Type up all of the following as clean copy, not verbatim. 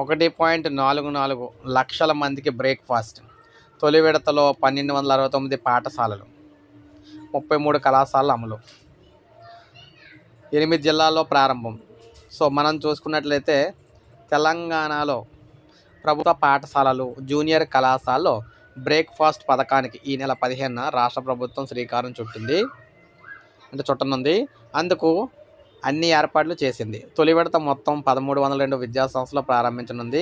1.44 లక్షల మందికి బ్రేక్ఫాస్ట్. తొలి విడతలో 1269 పాఠశాలలు, 33 కళాశాలల అమలు, 8 జిల్లాల్లో ప్రారంభం. సో మనం చూసుకున్నట్లయితే తెలంగాణలో ప్రభుత్వ పాఠశాలలు, జూనియర్ కళాశాలలో బ్రేక్ఫాస్ట్ పథకానికి ఈ నెల 15న రాష్ట్ర ప్రభుత్వం శ్రీకారం చుట్టనుంది. అందుకు అన్ని ఏర్పాట్లు చేసింది. తొలి విడత మొత్తం 1302 విద్యాసంస్థలు ప్రారంభించనుంది.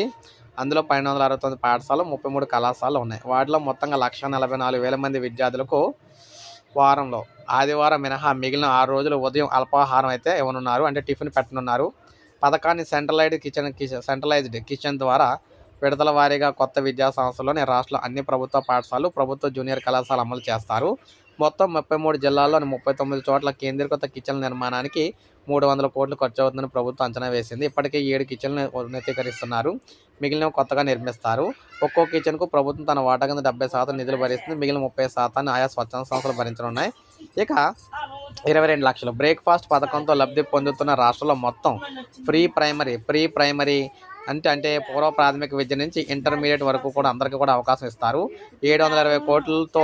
అందులో 1269 పాఠశాలలు, 33 కళాశాలలు ఉన్నాయి. వాటిలో మొత్తంగా 1,44,000 మంది విద్యార్థులకు వారంలో ఆదివారం మినహా మిగిలిన 6 రోజులు ఉదయం అల్పాహారం అయితే ఇవ్వనున్నారు, అంటే టిఫిన్ పెట్టనున్నారు. పథకాన్ని సెంట్రలైజ్డ్ కిచెన్ ద్వారా విడతల వారీగా కొత్త విద్యా సంస్థల్లోని రాష్ట్రంలో అన్ని ప్రభుత్వ పాఠశాలలు, ప్రభుత్వ జూనియర్ కళాశాలలు అమలు చేస్తారు. మొత్తం 33 జిల్లాల్లోని 39 చోట్ల కేంద్రీకృత కిచెన్ల నిర్మాణానికి 300 కోట్లు ఖర్చు అవుతుందని ప్రభుత్వం అంచనా వేసింది. ఇప్పటికే 7 కిచెన్లు ఉన్నతీకరిస్తున్నారు, మిగిలినవి కొత్తగా నిర్మిస్తారు. ఒక్కో కిచెన్కు ప్రభుత్వం తన వాటా కింద 70% నిధులు భరిస్తుంది, మిగిలిన 30% ఆయా స్వచ్ఛంద సంస్థలు భరించనున్నాయి. ఇక 22 లక్షలు బ్రేక్ఫాస్ట్ పథకంతో లబ్ధి పొందుతున్న రాష్ట్రంలో మొత్తం ప్రీ ప్రైమరీ అంటే పూర్వ ప్రాథమిక విద్య నుంచి ఇంటర్మీడియట్ వరకు కూడా అందరికీ కూడా అవకాశం ఇస్తారు. 720 కోట్లతో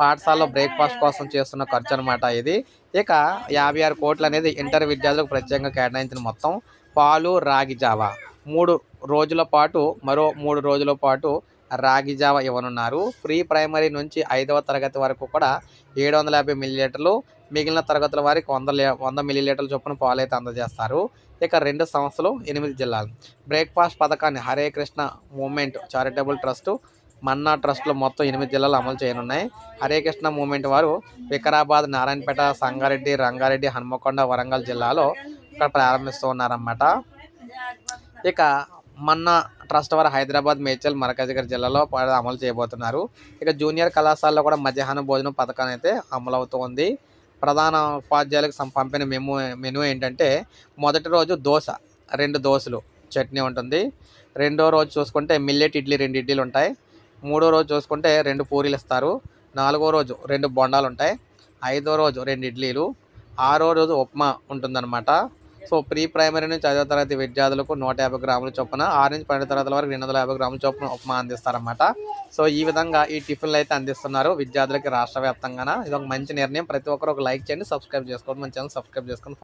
పాఠశాలలో బ్రేక్ఫాస్ట్ కోసం చేస్తున్న ఖర్చు అనమాట ఇది. ఇక 56 కోట్లు అనేది ఇంటర్ విద్యార్థులకు ప్రత్యేకంగా కేటాయించిన మొత్తం. పాలు, రాగి జావా 3 రోజుల పాటు, మరో 3 రోజుల పాటు రాగి జావ ఇవ్వనున్నారు. ప్రీ ప్రైమరీ నుంచి 5వ తరగతి వరకు కూడా 750 మిల్లీలీటర్లు, మిగిలిన తరగతుల వారికి 100 మిల్లీలీటర్ల చొప్పున పాలు అయితే అందజేస్తారు. ఇక 2 సంస్థలు, 8 జిల్లాలు. బ్రేక్ఫాస్ట్ పథకాన్ని Hare Krishna movement charitable trust, Manna ట్రస్టులు మొత్తం 8 జిల్లాలు అమలు చేయనున్నాయి. హరే కృష్ణ మూవ్మెంట్ వారు వికారాబాద్, నారాయణపేట, సంగారెడ్డి, రంగారెడ్డి, హన్మకొండ, వరంగల్ జిల్లాలో ఇక్కడ ప్రారంభిస్తూ ఉన్నారన్నమాట. ఇక మన్నా ట్రస్ట్ వారు హైదరాబాద్, మేడ్చల్, మల్కాజ్గిరి జిల్లాలో అమలు చేయబోతున్నారు. ఇక జూనియర్ కళాశాలలో కూడా మధ్యాహ్న భోజనం పథకం అయితే అమలవుతోంది. ప్రధాన ఉపాధ్యాయులకు పంపిన మెనూ ఏంటంటే, మొదటి రోజు దోశ, 2 దోశలు, చట్నీ ఉంటుంది. రెండో రోజు చూసుకుంటే మిల్లెట్ ఇడ్లీ, 2 ఇడ్లీలు ఉంటాయి. మూడో రోజు చూసుకుంటే 2 పూరీలు ఇస్తారు. 4వ రోజు 2 బొండాలు ఉంటాయి. 5వ రోజు 2 ఇడ్లీలు. 6వ రోజు ఉప్మా ఉంటుందన్నమాట. సో ప్రీ ప్రైమరీ నుంచి 5వ తరగతి విద్యార్థులకు 150 గ్రాముల చొప్పున, 6 నుంచి 12వ తరగతి వరకు 250 గ్రాముల చొప్పున ఉప్మా అందిస్తారన్నమాట. సో ఈ విధంగా ఈ టిఫిన్లు అయితే అందిస్తున్నారు విద్యార్థులకి రాష్ట్ర వ్యాప్తంగా. ఇది ఒక మంచి నిర్ణయం. ప్రతి ఒక్కరు ఒక లైక్ చేయండి, సబ్స్క్రైబ్ చేసుకోండి, మన ఛానల్ సబ్స్క్రైబ్ చేసుకోండి.